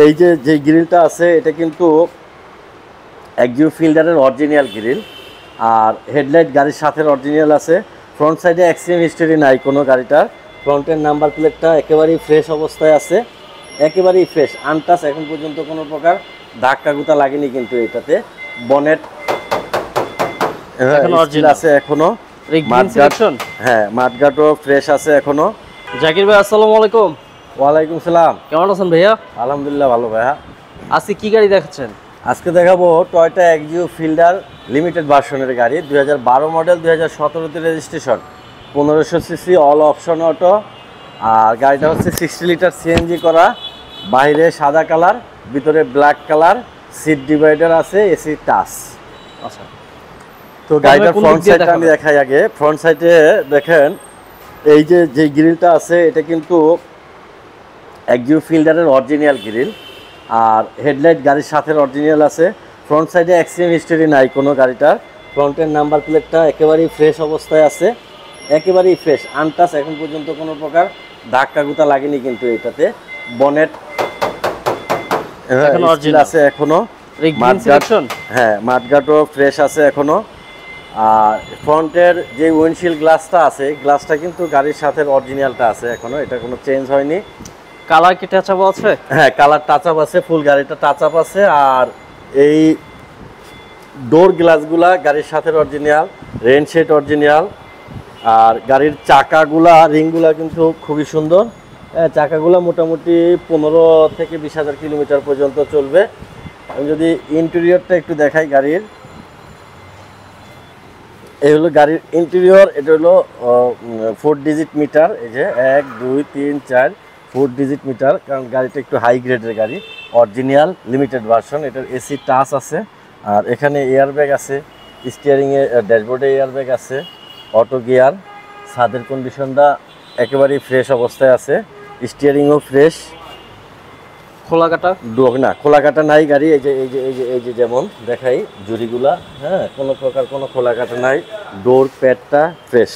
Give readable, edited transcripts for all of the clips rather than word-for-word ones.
এই যে গ্রিলটা আছে এটা কিন্তু এক্সিও ফিল্ডারের অরিজিনাল গ্রিল, আর হেডলাইট গাড়ির সাথে অরিজিনাল আছে। ফ্রন্ট সাইডে অ্যাক্সিডেন্ট হিস্টোরি নাই কোনো গাড়িটার। ফ্রন্টের নাম্বার প্লেটটা একেবারেই ফ্রেশ অবস্থায় আছে, একেবারেই ফ্রেশ আনটাচ, এখন পর্যন্ত কোনো প্রকার ধাক্কা গুতা লাগেনি কিন্তু এটাতে। বনেট আছে এখনো, হ্যাঁ মাঠগাটও ফ্রেশ আছে এখনো। জাকির ভাই আসসালামু আলাইকুম। ওয়ালাইকুম সালাম, কেমন আছেন ভাইয়া? আলহামদুলিল্লাহ ভালো ভাইয়া। আজকে কি গাড়ি দেখাচ্ছেন? আজকে দেখাবো টয়োটা এক্সিও ফিল্ডার লিমিটেড ভার্সনের গাড়ি, 2012 মডেল, 2017তে registration, 1500 CC all option auto. আর গাড়িটা হচ্ছে 60 লিটার সিএনজি করা, বাইরে সাদা কালার, ভিতরে ব্ল্যাক কালার, সিট ডিভাইডার আছে, এসি টাচ। আচ্ছা, তো গাড়িটার ফ্রন্ট সাইডটা আমি দেখাই আগে। ফ্রন্ট সাইডে দেখেন এই যে গ্রিলটা আছে এটা কিন্তু এক্সিও ফিল্ডারের অরিজিনাল গ্রিল, আর হেডলাইট গাড়ির সাথে অরিজিনাল আছে। ফ্রন্ট সাইডে অ্যাক্সিডেন্ট হিস্টোরি নাই কোনো গাড়িটার। ফ্রন্টের নাম্বার প্লেটটা একেবারেই ফ্রেশ অবস্থায় আছে, একেবারেই ফ্রেশ আনটাচ, এখন পর্যন্ত কোনো প্রকার ধাক্কা গুতা লাগেনি কিন্তু এটাতে। বনেট আছে এখনো, হ্যাঁ মাঠগাটও ফ্রেশ আছে এখনো। আর ফ্রন্টের যে উইন্ডশিল্ড গ্লাসটা আছে, গ্লাসটা কিন্তু গাড়ির সাথে অরিজিনালটা আছে এখনো, এটা কোনো চেঞ্জ হয়নি। কালার কি টাচ আপ আছে? হ্যাঁ কালার টাচ আপ আছে, ফুল গাড়িটা টাচ আপ আছে। আর এই ডোর গ্লাসগুলা গাড়ির সাথে অরিজিনাল, রেন শেড অরিজিনাল। আর গাড়ির চাকাগুলা রিংগুলা কিন্তু খুবই সুন্দর। চাকাগুলা মোটামুটি 15 থেকে 20,000 কিলোমিটার পর্যন্ত চলবে। আমি যদি ইন্টেরিয়রটা একটু দেখাই গাড়ির, এই হলো গাড়ির ইন্টেরিয়র। এটা হলো 4 ডিজিট মিটার, এই যে 1 2 3 4 4 ডিজিট মিটার, কারণ গাড়িটা একটু হাই গ্রেডের গাড়ি, অরিজিনাল লিমিটেড ভার্সন। এটার এসি টাচ আছে, আর এখানে এয়ারব্যাগ আছে, স্টিয়ারিংয়ে ড্যাশবোর্ডে এয়ারব্যাগ আছে, অটো গিয়ার। ছাদের কন্ডিশনটা একেবারেই ফ্রেশ অবস্থায় আছে, স্টিয়ারিংও ফ্রেশ। খোলা কাটা না, খোলা কাটা নাই গাড়ি। এই যে যেমন দেখাই জুড়িগুলা, হ্যাঁ কোনো প্রকার কোনো খোলা কাটা নাই। ডোর প্যাডটা ফ্রেশ,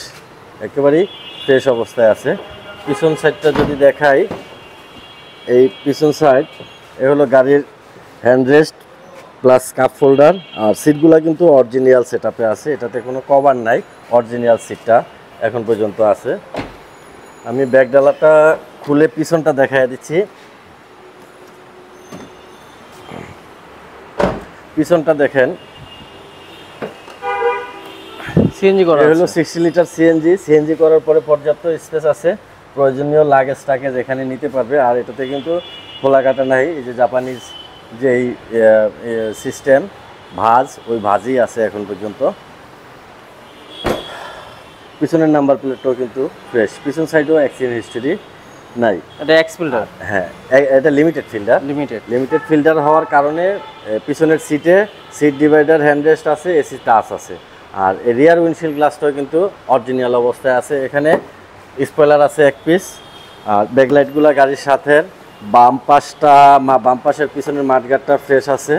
একেবারেই ফ্রেশ অবস্থায় আছে। পিছন সাইডটা যদি দেখাই, এই পিছন সাইড এ হলো গাড়ির হ্যান্ডরেস্ট প্লাস কাপ হোল্ডার। আর সিটগুলা কিন্তু অরিজিনাল সেটআপে আছে, এটাতে কোনো কভার নাই, অরিজিনাল সিটটা এখন পর্যন্ত আছে। আমি ব্যাক ডালাটা খুলে পিছনটা দেখাই দিচ্ছি। পিছনটা দেখেন, সিএনজি করা হলো 60 লিটার সিএনজি করার পরে পর্যাপ্ত স্পেস আছে, প্রয়োজনীয় লাগেজ টাকেজ এখানে নিতে পারবে। আর এটাতে কিন্তু খোলা কাটা নাই, এই যে জাপানিজ যে সিস্টেম ভাঁজ, ওই ভাঁজই আছে এখন পর্যন্ত। পিছনের নাম্বার প্লেটটাও কিন্তু ফ্রেশ, পিছন সাইডেও অ্যাক্সিডেন্ট হিস্টোরি নাই। এটা এক্স ফিল্ডার, হ্যাঁ এটা লিমিটেড ফিল্ডার হওয়ার কারণে পিছনের সিট ডিভাইডার, হ্যান্ডরেস্ট আছে, এসি টাচ আছে। আর রিয়ার উইন্ডশিল্ড গ্লাসটাও কিন্তু অরিজিনাল অবস্থায় আছে। এখানে স্পয়লার আছে 1 পিস। আর ব্যাকলাইটগুলো গাড়ির সাথে। বাম পাশের পিছনের মাঠগাটটা ফ্রেশ আছে।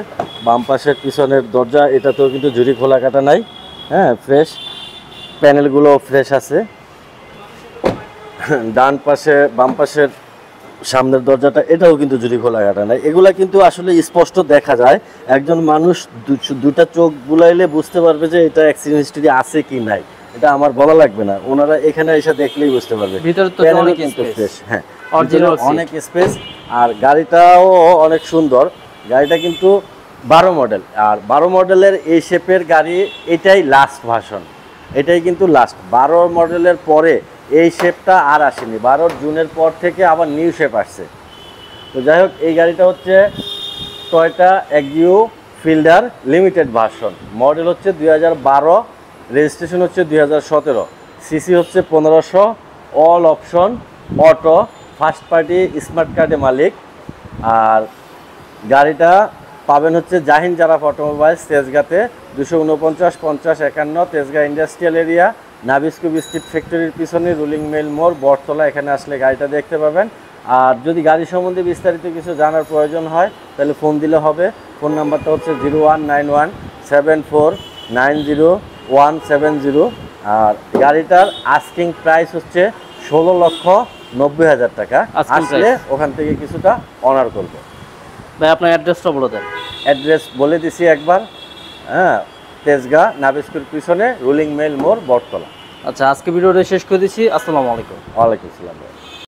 বাম পাশের পিছনের দরজা, এটাতেও কিন্তু ঝুড়ি খোলা কাটা নাই, হ্যাঁ ফ্রেশ। প্যানেলগুলো ফ্রেশ আছে। বাম পাশের সামনের দরজাটা, এটাও কিন্তু ঝুড়ি খোলা কাটা নাই। এগুলা কিন্তু আসলে স্পষ্ট দেখা যায়, একজন মানুষ দুটা চোখ বুলাইলে বুঝতে পারবে যে এটা অ্যাক্সিডেন্ট হিস্টরি আছে কি নাই। এটা আমার বলা লাগবে না, ওনারা এখানে এসে দেখলেই বুঝতে পারবে। ভিতরে তো অনেক স্পেস, হ্যাঁ অরিজিনাল অনেক স্পেস। আর গাড়িটাও অনেক সুন্দর। গাড়িটা কিন্তু 12 মডেল, আর 12 মডেলের এই শেপের গাড়ি এটাই লাস্ট ভার্সন, এটাই কিন্তু লাস্ট। 12 মডেলের পরে এই শেপটা আর আসেনি, 12 জুনের পর থেকে আবার নিউ শেপ আসছে। তো যাই হোক, এই গাড়িটা হচ্ছে Toyota Axio Fielder limited version, model হচ্ছে 2012, রেজিস্ট্রেশন হচ্ছে 2017, সিসি হচ্ছে 1500, all option auto, first party smart কার্ডে মালিক। আর গাড়িটা পাবেন হচ্ছে জাহিন জারাফ অটোমোবাইলস, তেজগাঁতে, 249 50 51, Tejgaon industrial area, Nabisco biscuit ফ্যাক্টরির পিছনে রুলিং মিল মোড়, বটতলা। এখানে আসলে গাড়িটা দেখতে পাবেন। আর যদি গাড়ি সম্বন্ধে বিস্তারিত কিছু জানার প্রয়োজন হয় তাহলে ফোন দিলে হবে। ফোন নাম্বারটা হচ্ছে 019174900170। আর গাড়িটার আস্কিং প্রাইস হচ্ছে 16,90,000 টাকা। আসলে ওখান থেকে কিছুটা অনার করবো। ভাই আপনার অ্যাড্রেসটা বলে দেন। অ্যাড্রেস বলে দিছি একবার, হ্যাঁ, তেজগাঁ নাবিস্কুর পিছনে রুলিং মেল মোড় বটতলা। আচ্ছা, আজকে ভিডিওটা শেষ করে দিচ্ছি। আসসালামু আলাইকুম। ওয়ালাইকুম আসসালাম।